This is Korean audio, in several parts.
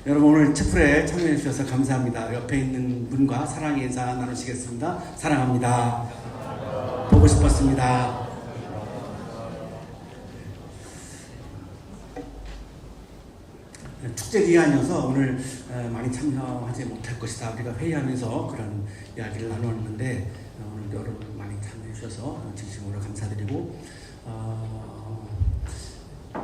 여러분 오늘 채플에 참여해 주셔서 감사합니다. 옆에 있는 분과 사랑의 인사 나누시겠습니다. 사랑합니다. 보고 싶었습니다. 축제 기간이어서 오늘 많이 참여하지 못할 것이다. 우리가 회의하면서 그런 이야기를 나누었는데 오늘 여러분 많이 참여해 주셔서 진심으로 감사드리고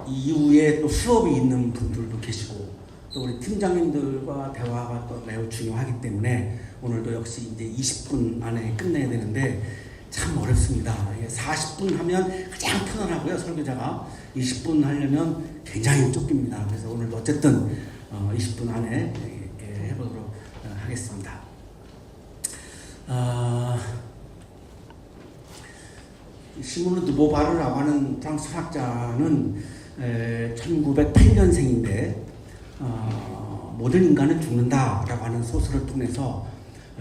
이후에 또 수업이 있는 분들도 계시고 또 우리 팀장님들과 대화가 또 매우 중요하기 때문에 오늘도 역시 이제 20분 안에 끝내야 되는데 참 어렵습니다. 40분 하면 가장 편안하고요. 설교자가 20분 하려면 굉장히 쫓깁니다. 그래서 오늘도 어쨌든 20분 안에 해보도록 하겠습니다. 시몬 드보바르라고 하는 프랑스 학자는 1908년생인데 모든 인간은 죽는다라고 하는 소설을 통해서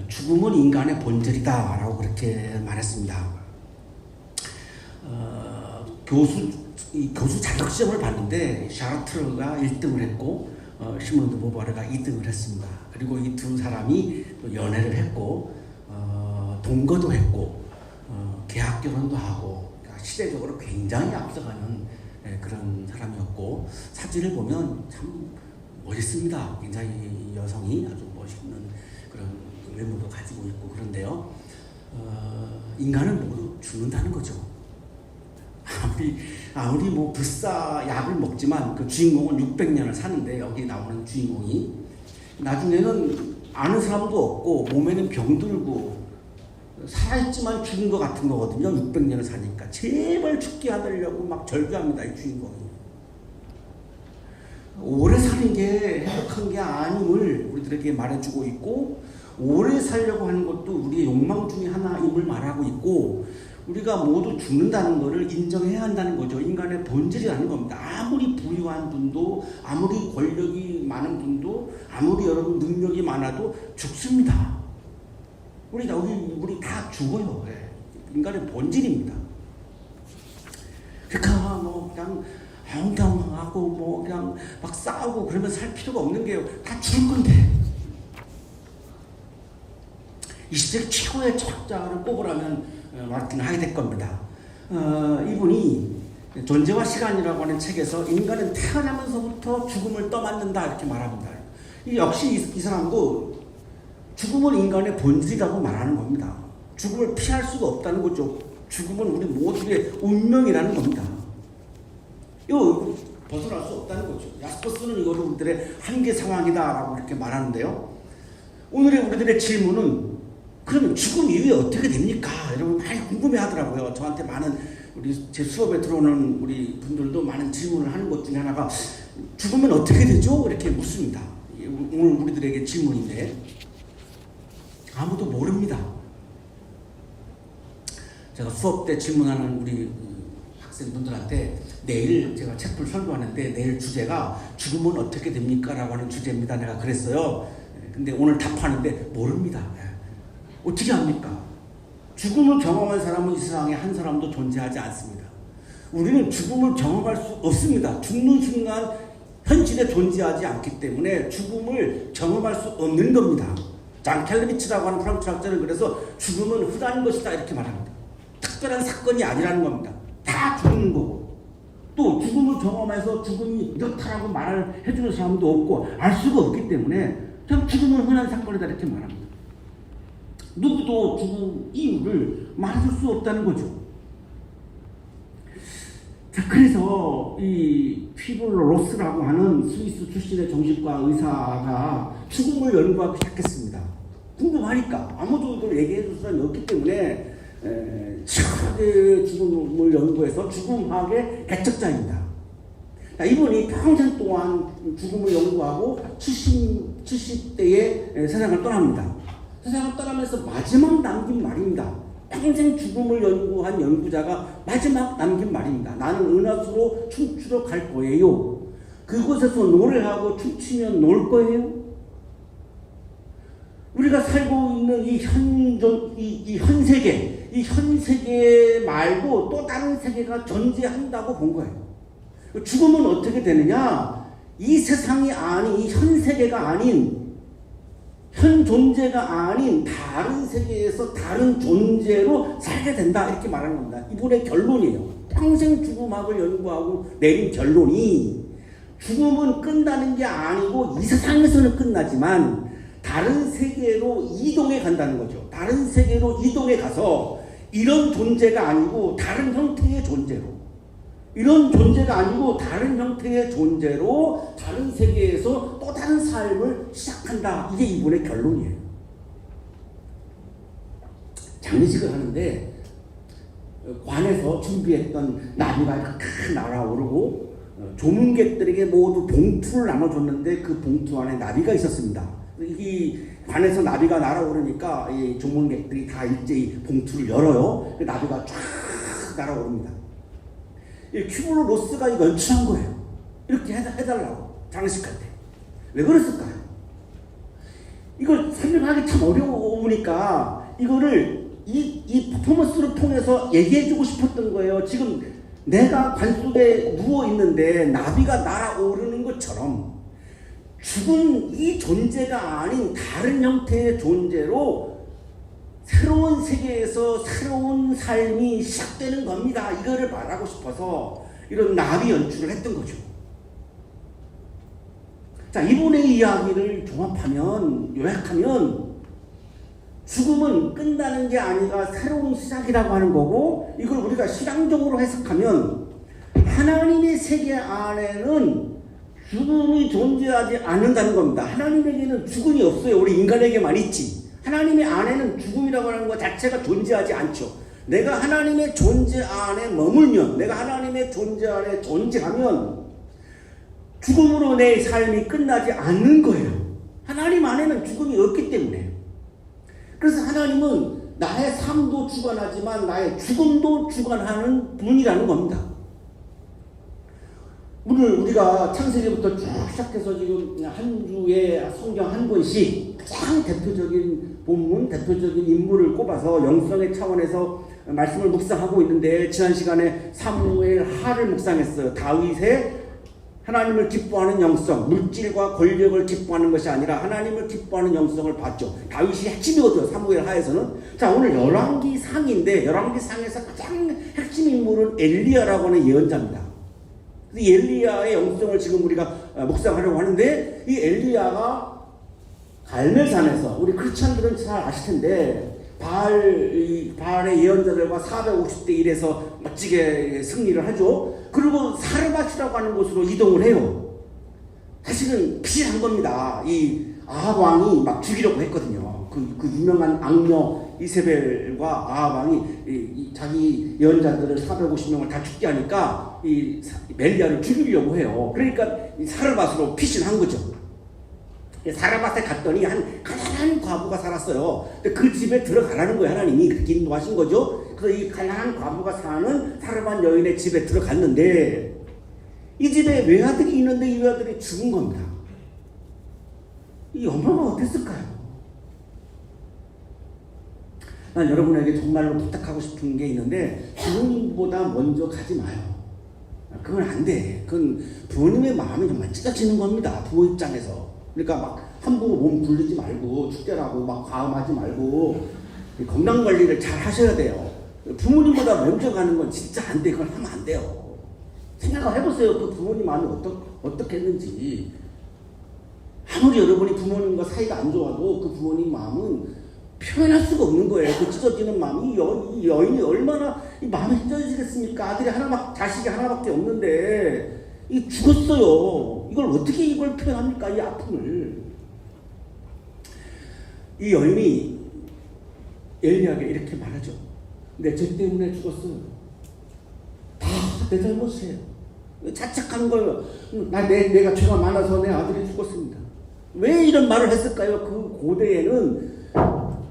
죽음은 인간의 본질이다라고 그렇게 말했습니다. 교수 자격시험을 봤는데 샤르트르가 1등을 했고 시몬 드보바르가 2등을 했습니다. 그리고 이 두 사람이 또 연애를 했고 동거도 했고 계약 결혼도 하고 그러니까 시대적으로 굉장히 앞서가는 그런 사람이었고 사진을 보면 참 멋있습니다. 굉장히 여성이 아주 멋있는 그런 외모도 가지고 있고 그런데요. 인간은 모두 죽는다는 거죠. 아무리 뭐 불사 약을 먹지만 그 주인공은 600년을 사는데 여기 나오는 주인공이 나중에는 아는 사람도 없고 몸에는 병들고 살아있지만 죽은 것 같은 거거든요. 600년을 사니까 제발 죽게 하려고 막 절규합니다. 이 주인공이. 오래 사는 게 행복한 게 아님을 우리들에게 말해주고 있고 오래 살려고 하는 것도 우리의 욕망 중에 하나임을 말하고 있고 우리가 모두 죽는다는 것을 인정해야 한다는 거죠. 인간의 본질이라는 겁니다. 아무리 부유한 분도 아무리 권력이 많은 분도 아무리 여러분 능력이 많아도 죽습니다. 우리 다 죽어요. 인간의 본질입니다. 그러니까 뭐 그냥 황당하고 뭐 그냥 막 싸우고 그러면 살 필요가 없는 게요. 다 죽을 건데. 이 시대 최고의 철학자를 꼽으라면 마르틴 하이데거일 겁니다. 이분이 존재와 시간이라고 하는 책에서 인간은 태어나면서부터 죽음을 떠맡는다 이렇게 말합니다. 역시 이 사람도 죽음은 인간의 본질이라고 말하는 겁니다. 죽음을 피할 수가 없다는 거죠. 죽음은 우리 모두의 운명이라는 겁니다. 이거 벗어날 수 없다는 거죠. 야스퍼스는 이거를 우리들의 한계 상황이다라고 이렇게 말하는데요. 오늘의 우리들의 질문은 그러면 죽음 이후에 어떻게 됩니까? 여러분 많이 궁금해하더라고요. 저한테 많은 제 수업에 들어오는 우리 분들도 많은 질문을 하는 것 중에 하나가 죽으면 어떻게 되죠? 이렇게 묻습니다. 오늘 우리들에게 질문인데 아무도 모릅니다. 제가 수업 때 질문하는 우리 학생분들한테 내일 제가 책을 설교하는데 내일 주제가 죽으면 어떻게 됩니까? 라고 하는 주제입니다. 내가 그랬어요. 근데 오늘 답하는데 모릅니다. 어떻게 합니까? 죽음을 경험한 사람은 이 세상에 한 사람도 존재하지 않습니다. 우리는 죽음을 경험할 수 없습니다. 죽는 순간 현실에 존재하지 않기 때문에 죽음을 경험할 수 없는 겁니다. 잔 캘리비치라고 하는 프랑스 학자는 그래서 죽음은 흔한 것이다 이렇게 말합니다. 특별한 사건이 아니라는 겁니다. 다 죽는 거고 또 죽음을 경험해서 죽음이 이렇다라고 말을 해주는 사람도 없고 알 수가 없기 때문에 그냥 죽음은 흔한 사건이다 이렇게 말합니다. 누구도 죽음 이유를 말할 수 없다는 거죠. 자, 그래서 이 피블러 로스라고 하는 스위스 출신의 정신과 의사가 죽음을 연구하기 시작했습니다. 궁금하니까 아무도 이걸 얘기해 줄 사람이 없기 때문에 치열하게 죽음을 연구해서 죽음학의 개척자입니다. 이분이 평생 동안 죽음을 연구하고 70대에 세상을 떠납니다. 세상을 떠나면서 마지막 남긴 말입니다. 평생 죽음을 연구한 연구자가 마지막 남긴 말입니다. 나는 은하수로 춤추러 갈 거예요. 그곳에서 노래하고 춤추면 놀 거예요. 우리가 살고 있는 이 현 세계 말고 또 다른 세계가 존재한다고 본 거예요. 죽음은 어떻게 되느냐? 이 세상이 아닌 이 현 세계 세계가 아닌, 현 존재가 아닌 다른 세계에서 다른 존재로 살게 된다, 이렇게 말하는 겁니다. 이분의 결론이에요. 평생 죽음학을 연구하고 내린 결론이 죽음은 끝나는 게 아니고 이 세상에서는 끝나지만 다른 세계로 이동해 간다는 거죠. 다른 세계로 이동해 가서 이런 존재가 아니고 다른 형태의 존재로, 이런 존재가 아니고 다른 형태의 존재로 다른 세계에서 또 다른 삶을 시작한다. 이게 이분의 결론이에요. 장례식을 하는데 관에서 준비했던 나비가 큰 날아오르고 조문객들에게 모두 봉투를 나눠줬는데 그 봉투 안에 나비가 있었습니다. 이 관에서 나비가 날아오르니까 이 조문객들이 다 일제히 봉투를 열어요. 그 나비가 쫙 날아오릅니다. 이 큐블러 로스가 연출한 거예요. 이렇게 해달라고, 장례식할 때. 왜 그랬을까요? 이걸 설명하기 참 어려우니까 이거를 이 퍼포먼스를 통해서 얘기해주고 싶었던 거예요. 지금 내가 관 속에 누워있는데 나비가 날아오르는 것처럼 죽은 이 존재가 아닌 다른 형태의 존재로 새로운 세계에서 새로운 삶이 시작되는 겁니다. 이거를 말하고 싶어서 이런 나비 연출을 했던 거죠. 자, 이분의 이야기를 종합하면, 요약하면 죽음은 끝나는 게 아니라 새로운 시작이라고 하는 거고, 이걸 우리가 신앙적으로 해석하면 하나님의 세계 안에는 죽음이 존재하지 않는다는 겁니다. 하나님에게는 죽음이 없어요. 우리 인간에게만 있지. 하나님의 안에는 죽음이라고 하는 것 자체가 존재하지 않죠. 내가 하나님의 존재 안에 머물면, 내가 하나님의 존재 안에 존재하면 죽음으로 내 삶이 끝나지 않는 거예요. 하나님 안에는 죽음이 없기 때문에. 그래서 하나님은 나의 삶도 주관하지만 나의 죽음도 주관하는 분이라는 겁니다. 오늘 우리가 창세기부터 쭉 시작해서 지금 한 주에 성경 한 권씩 가장 대표적인 본문, 대표적인 인물을 꼽아서 영성의 차원에서 말씀을 묵상하고 있는데, 지난 시간에 사무엘 하를 묵상했어요. 다윗의 하나님을 기뻐하는 영성, 물질과 권력을 기뻐하는 것이 아니라 하나님을 기뻐하는 영성을 봤죠. 다윗이 핵심이거든요, 사무엘 하에서는. 자, 오늘 열왕기 상인데, 열왕기 상에서 가장 핵심 인물은 엘리야라고 하는 예언자입니다. 이 엘리야의 영성을 지금 우리가 묵상하려고 하는데, 이 엘리야가 갈멜산에서, 우리 크리스찬들은 잘 아실 텐데, 바알의 예언자들과 450대 1에서 멋지게 승리를 하죠. 그리고 사르밧이라고 하는 곳으로 이동을 해요. 사실은 피한 겁니다. 이 아합 왕이 막 죽이려고 했거든요. 그 유명한 악녀 이세벨과 아합 왕이 자기 예언자들을 450명을 다 죽게 하니까 이 멜리야를 죽이려고 해요. 그러니까 이 사르밧으로 피신한 거죠. 사르밧에 갔더니 한 가난한 과부가 살았어요. 근데 그 집에 들어가라는 거예요. 하나님이 그렇게 인도하신 거죠. 그래서 이 가난한 과부가 사는 사르밧 여인의 집에 들어갔는데, 이 집에 외아들이 있는데 이 외아들이 죽은 겁니다. 이 엄마가 어땠을까요? 난 여러분에게 정말로 부탁하고 싶은 게 있는데, 부모님보다 먼저 가지 마요. 그건 안 돼. 그건 부모님의 마음이 정말 찢어지는 겁니다. 부모 입장에서. 그러니까 막 함부로 몸 굴리지 말고, 축제라고 막 과음하지 말고 건강 관리를 잘 하셔야 돼요. 부모님보다 먼저 가는 건 진짜 안 돼. 그건 하면 안 돼요. 생각을 해보세요. 그 부모님 마음이 어떻게 했는지. 아무리 여러분이 부모님과 사이가 안 좋아도 그 부모님 마음은 표현할 수가 없는 거예요. 그 찢어지는 마음이. 이 여인이 얼마나 이 마음이 찢어지겠습니까? 아들이 자식이 하나밖에 없는데 이 죽었어요. 이걸 어떻게 이걸 표현합니까? 이 아픔을. 이 여인이 엘리야에게 이렇게 말하죠. 내 죄 때문에 죽었어요. 다 내 잘못이에요. 자책하는 거예요. 내가 죄가 많아서 내 아들이 죽었습니다. 왜 이런 말을 했을까요? 그 고대에는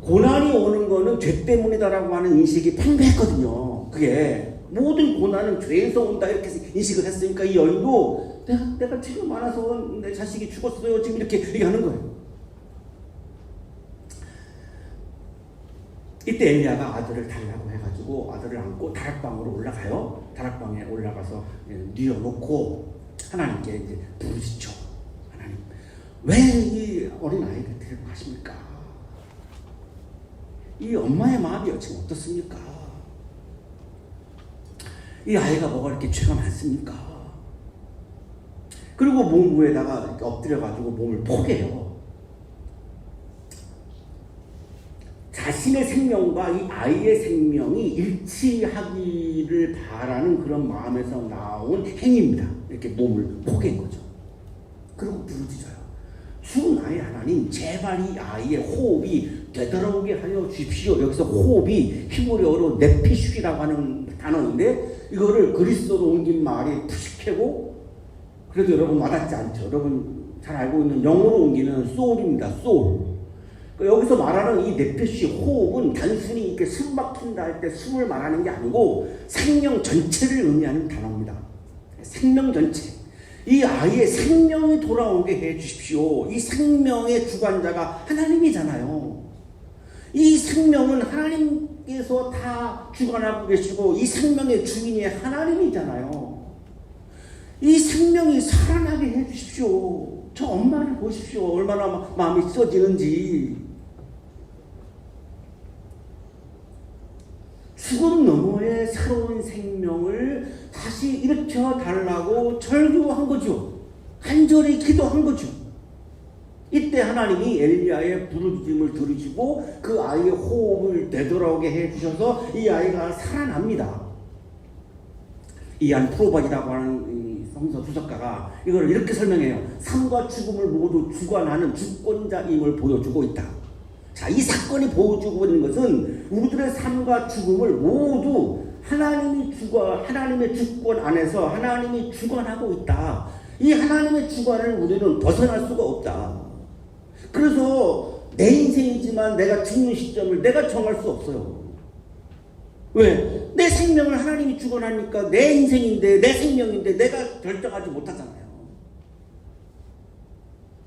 고난이 오는 거는 죄 때문이다라고 하는 인식이 팽배했거든요. 그게 모든 고난은 죄에서 온다 이렇게 인식을 했으니까 이 여인도 내가 죄가 많아서 내 자식이 죽었어요. 지금 이렇게 얘기하는 거예요. 이때 엘리야가 아들을 달라고 해가지고 아들을 안고 다락방으로 올라가요. 다락방에 올라가서 뉘어놓고 하나님께 이제 부르짖죠. 하나님, 왜 이 어린아이를 데리고 가십니까? 이 엄마의 마음이 지금 어떻습니까? 이 아이가 뭐가 이렇게 죄가 많습니까? 그리고 몸 위에다가 이렇게 엎드려가지고 몸을 포개요. 자신의 생명과 이 아이의 생명이 일치하기를 바라는 그런 마음에서 나온 행위입니다. 이렇게 몸을 포갠 거죠. 그리고 부르짖어요. 주 나의 하나님, 제발 이 아이의 호흡이 되돌아오게 하여 주십시오. 여기서 호흡이 히브리어로 네피슈라고 하는 단어인데 이거를 그리스어로 옮긴 말이 푸시케고, 그래도 여러분 와닿지 않죠. 여러분 잘 알고 있는 영어로 옮기는 soul입니다. soul. 여기서 말하는 이 네피시 호흡은 단순히 이렇게 숨 막힌다 할 때 숨을 말하는 게 아니고 생명 전체를 의미하는 단어입니다. 생명 전체. 이 아이의 생명이 돌아오게 해 주십시오. 이 생명의 주관자가 하나님이잖아요. 이 생명은 하나님께서 다 주관하고 계시고 이 생명의 주인이 하나님이잖아요. 이 생명이 살아나게 해 주십시오. 저 엄마를 보십시오. 얼마나 마음이 찢어지는지. 죽음 너머의 새로운 생명을 다시 일으켜 달라고 절규한 거죠. 간절히 기도한 거죠. 이때 하나님이 엘리야의 부르짖음을 들으시고 그 아이의 호흡을 되돌아오게 해주셔서 이 아이가 살아납니다. 이안 프로박이라고 하는 성서 주석가가 이걸 이렇게 설명해요. 삶과 죽음을 모두 주관하는 주권자임을 보여주고 있다. 자, 이 사건이 보여주고 있는 것은 우리들의 삶과 죽음을 모두 하나님의 주권 안에서 하나님이 주관하고 있다. 이 하나님의 주관을 우리는 벗어날 수가 없다. 그래서 내 인생이지만 내가 죽는 시점을 내가 정할 수 없어요. 왜? 내 생명을 하나님이 주관하니까 내 인생인데 내 생명인데 내가 결정하지 못하잖아요.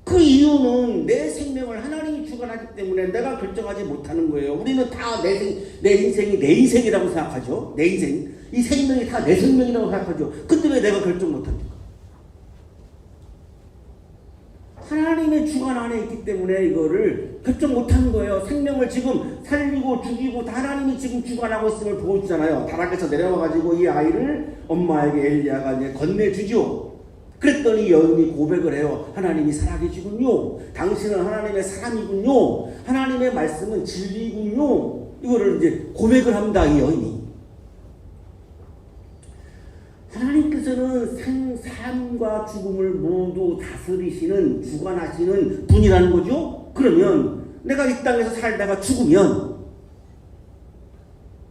그 이유는 내 생명을 하나님이 주관하기 때문에 내가 결정하지 못하는 거예요. 우리는 다 내 인생이 내 인생이라고 생각하죠. 내 인생. 이 생명이 다 내 생명이라고 생각하죠. 근데 왜 내가 결정 못합니까? 하나님의 주관 안에 있기 때문에 이거를 결정 못하는 거예요. 생명을 지금 살리고 죽이고 다 하나님이 지금 주관하고 있음을 보여주잖아요. 다락에서 내려와가지고 이 아이를 엄마에게 엘리야가 이제 건네주죠. 그랬더니 여인이 고백을 해요. 하나님이 살아계시군요. 당신은 하나님의 사람이군요. 하나님의 말씀은 진리군요. 이거를 이제 고백을 합니다. 이 여인이. 하나님께서는 삶과 죽음을 모두 다스리시는 주관하시는 분이라는 거죠. 그러면 내가 이 땅에서 살다가 죽으면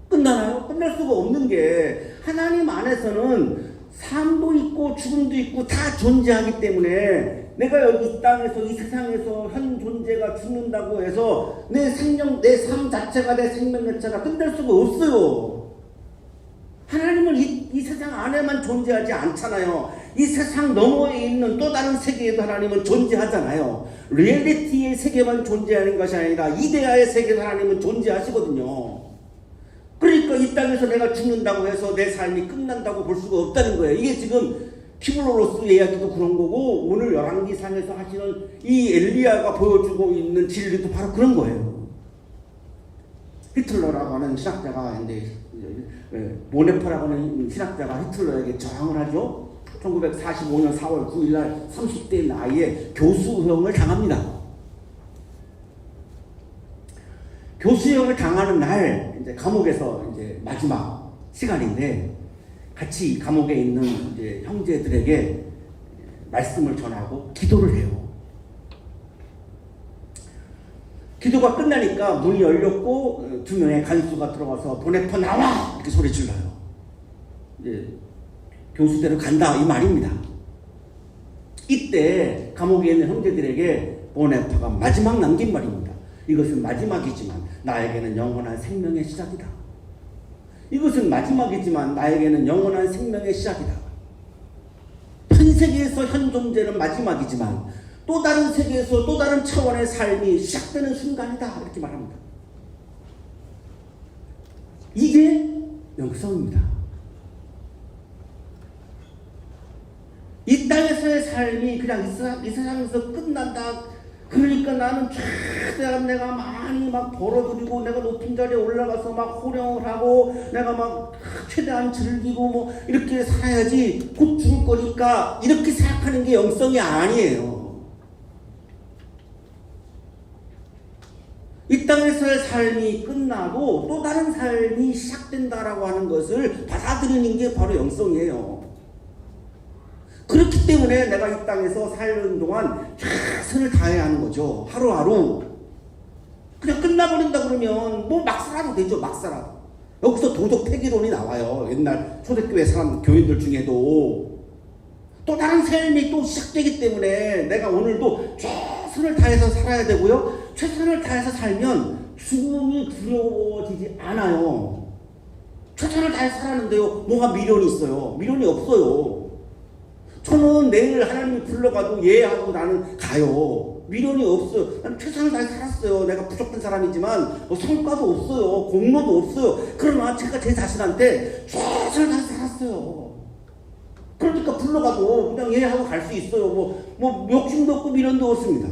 끝나나요? 끝날 수가 없는 게 하나님 안에서는 삶도 있고 죽음도 있고 다 존재하기 때문에 내가 여기 이 땅에서 이 세상에서 현 존재가 죽는다고 해서 내 생명, 내 삶 자체가 내 생명 자체가 끝날 수가 없어요. 하나님은 이 세상 안에만 존재하지 않잖아요. 이 세상 너머에 있는 또 다른 세계에도 하나님은 존재하잖아요. 리얼리티의 세계만 존재하는 것이 아니라 이데아의 세계도 하나님은 존재하시거든요. 그러니까 이 땅에서 내가 죽는다고 해서 내 삶이 끝난다고 볼 수가 없다는 거예요. 이게 지금 히브리로서 이야기도 그런 거고 오늘 열왕기상에서 하시는 이 엘리야가 보여주고 있는 진리도 바로 그런 거예요. 히틀러라고 하는 신학자가 이제 모네퍼라고 하는 신학자가 히틀러에게 저항을 하죠. 1945년 4월 9일 날 30대 나이에 교수형을 당합니다. 교수형을 당하는 날 이제 감옥에서 이제 마지막 시간인데 같이 감옥에 있는 이제 형제들에게 말씀을 전하고 기도를 해요. 기도가 끝나니까 문이 열렸고 두 명의 간수가 들어가서 보네퍼 나와! 이렇게 소리 질러요. 이제 교수대로 간다 이 말입니다. 이때 감옥에 있는 형제들에게 보네퍼가 마지막 남긴 말입니다. 이것은 마지막이지만 나에게는 영원한 생명의 시작이다. 이것은 마지막이지만 나에게는 영원한 생명의 시작이다. 현 세계에서 현 존재는 마지막이지만 또 다른 세계에서 또 다른 차원의 삶이 시작되는 순간이다. 이렇게 말합니다. 이게 영성입니다. 이 땅에서의 삶이 그냥 이 세상에서 끝난다. 그러니까 나는 최대한 내가 많이 막 벌어들이고 내가 높은 자리에 올라가서 막 호령을 하고 내가 막 최대한 즐기고 뭐 이렇게 살아야지 곧 죽을 거니까 이렇게 생각하는 게 영성이 아니에요. 이 땅에서의 삶이 끝나고 또 다른 삶이 시작된다라고 하는 것을 받아들이는 게 바로 영성이에요. 그렇기 때문에 내가 이 땅에서 사는 동안 최선을 다해야 하는 거죠. 하루하루. 그냥 끝나버린다 그러면 뭐 막 살아도 되죠. 막 살아도. 여기서 도덕 폐기론이 나와요. 옛날 초대교회 사람 교인들 중에도. 또 다른 삶이 또 시작되기 때문에 내가 오늘도 최선을 다해서 살아야 되고요. 최선을 다해서 살면 죽음이 두려워지지 않아요. 최선을 다해서 살았는데요. 뭐가 미련이 있어요? 미련이 없어요. 저는 내일 하나님이 불러가도 예하고 나는 가요. 미련이 없어요. 난 최선을 다해서 살았어요. 내가 부족한 사람이지만 성과도 없어요. 공로도 없어요. 그러나 제가 제 자신한테 최선을 다해서 살았어요. 그러니까 불러가도 그냥 예하고 갈 수 있어요. 뭐 욕심도 없고 미련도 없습니다.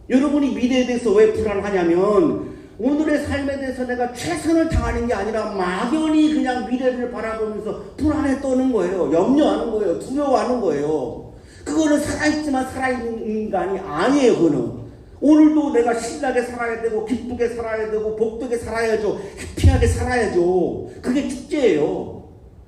여러분이 미래에 대해서 왜 불안하냐면 오늘의 삶에 대해서 내가 최선을 다하는 게 아니라 막연히 그냥 미래를 바라보면서 불안에 떠는 거예요. 염려하는 거예요. 두려워하는 거예요. 그거는 살아있지만 살아있는 인간이 아니에요. 그거는 오늘도 내가 신나게 살아야 되고 기쁘게 살아야 되고 복되게 살아야죠. 해피하게 살아야죠. 그게 축제예요.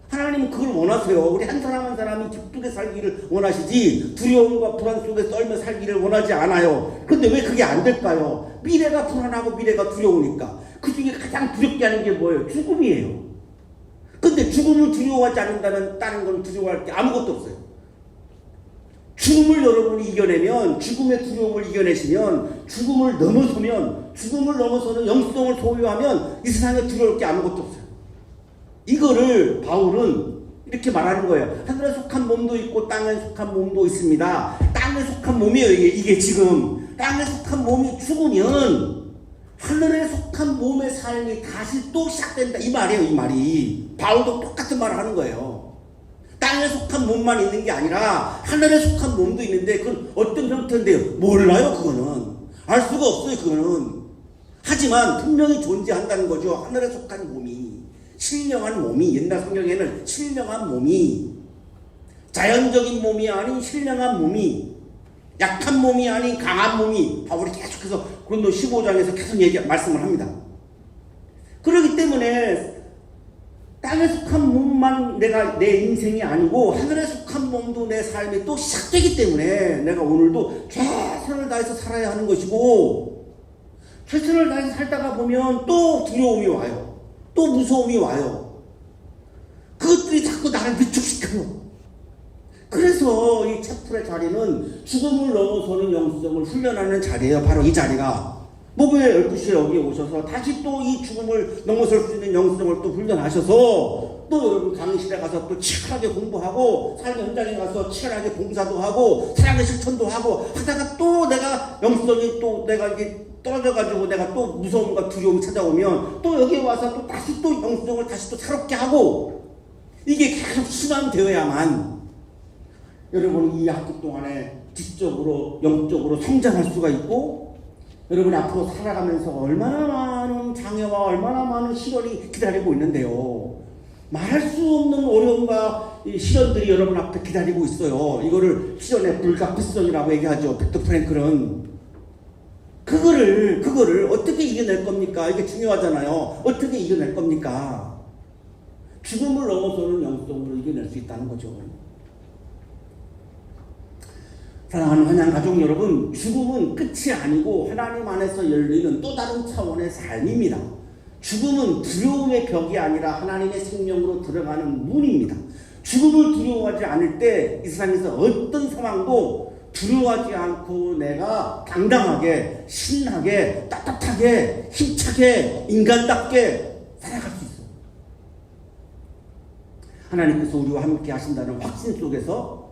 하나님은 그걸 원하세요. 우리 한 사람 한 사람이 기쁘게 살기를 원하시지 두려움과 불안 속에 떨며 살기를 원하지 않아요. 근데 왜 그게 안 될까요? 미래가 불안하고 미래가 두려우니까. 그 중에 가장 두렵게 하는 게 뭐예요? 죽음이에요. 근데 죽음을 두려워하지 않는다면 다른 건 두려워할 게 아무것도 없어요. 죽음을 여러분이 이겨내면, 죽음의 두려움을 이겨내시면, 죽음을 넘어서는 영성을 소유하면 이 세상에 두려울 게 아무것도 없어요. 이거를 바울은 이렇게 말하는 거예요. 하늘에 속한 몸도 있고 땅에 속한 몸도 있습니다. 땅에 속한 몸이에요. 이게 지금 땅에 속한 몸이 죽으면 하늘에 속한 몸의 삶이 다시 또 시작된다. 이 말이에요. 이 말이. 바울도 똑같은 말을 하는 거예요. 땅에 속한 몸만 있는 게 아니라 하늘에 속한 몸도 있는데 그건 어떤 형태인데요? 몰라요. 그거는. 알 수가 없어요. 그거는. 하지만 분명히 존재한다는 거죠. 하늘에 속한 몸이. 신령한 몸이, 옛날 성경에는 신령한 몸이, 자연적인 몸이 아닌 신령한 몸이, 약한 몸이 아닌 강한 몸이, 바울이 계속해서 고린도 15장에서 계속 말씀을 합니다. 그렇기 때문에 땅에 속한 몸만 내 인생이 아니고 하늘에 속한 몸도 내 삶이 또 시작되기 때문에 내가 오늘도 최선을 다해서 살아야 하는 것이고, 최선을 다해서 살다가 보면 또 두려움이 와요. 또 무서움이 와요. 그것들이 자꾸 나를 위축시켜요. 그래서 이 채플의 자리는 죽음을 넘어서는 영성을 훈련하는 자리예요. 바로 이 자리가. 목요일 12시에 여기 오셔서 다시 또 이 죽음을 넘어설 수 있는 영성을 또 훈련하셔서 또 여러분 강의실에 가서 또 치열하게 공부하고 삶의 현장에 가서 치열하게 봉사도 하고 사랑의 실천도 하고 하다가 또 내가 영성이 또 내가 이게 떨어져가지고 내가 또 무서움과 두려움이 찾아오면 또 여기에 와서 또 다시 또 영성을 다시 또 새롭게 하고 이게 계속 순환되어야만 여러분이 이 학기 동안에 지적으로 영적으로 성장할 수가 있고 여러분이 앞으로 살아가면서 얼마나 많은 장애와 얼마나 많은 시련이 기다리고 있는데요. 말할 수 없는 어려움과 시련들이 여러분 앞에 기다리고 있어요. 이거를 시련의 불가피성이라고 얘기하죠. 빅터 프랭클은. 그거를 어떻게 이겨낼 겁니까? 이게 중요하잖아요. 어떻게 이겨낼 겁니까? 죽음을 넘어서는 영성으로 이겨낼 수 있다는 거죠. 사랑하는 환양 가족 여러분, 죽음은 끝이 아니고 하나님 안에서 열리는 또 다른 차원의 삶입니다. 죽음은 두려움의 벽이 아니라 하나님의 생명으로 들어가는 문입니다. 죽음을 두려워하지 않을 때 이 세상에서 어떤 상황도 두려워하지 않고 내가 당당하게, 신나게, 따뜻하게, 힘차게, 인간답게 살아갈 수 있어요. 하나님께서 우리와 함께 하신다는 확신 속에서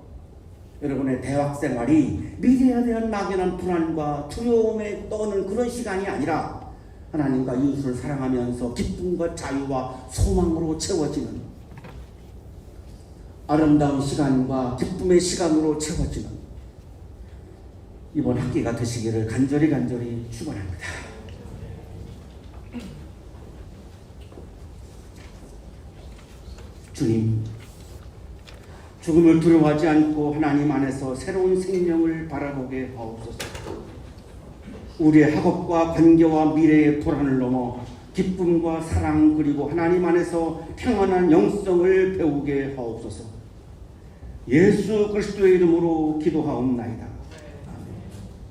여러분의 대학 생활이 미래에 대한 막연한 불안과 두려움에 떠는 그런 시간이 아니라 하나님과 이웃을 사랑하면서 기쁨과 자유와 소망으로 채워지는 아름다운 시간과 기쁨의 시간으로 채워지는 이번 학기가 되시기를 간절히 축원합니다. 주님, 죽음을 두려워하지 않고 하나님 안에서 새로운 생명을 바라보게 하옵소서. 우리의 학업과 관계와 미래의 불안을 넘어 기쁨과 사랑 그리고 하나님 안에서 평안한 영성을 배우게 하옵소서. 예수 그리스도의 이름으로 기도하옵나이다.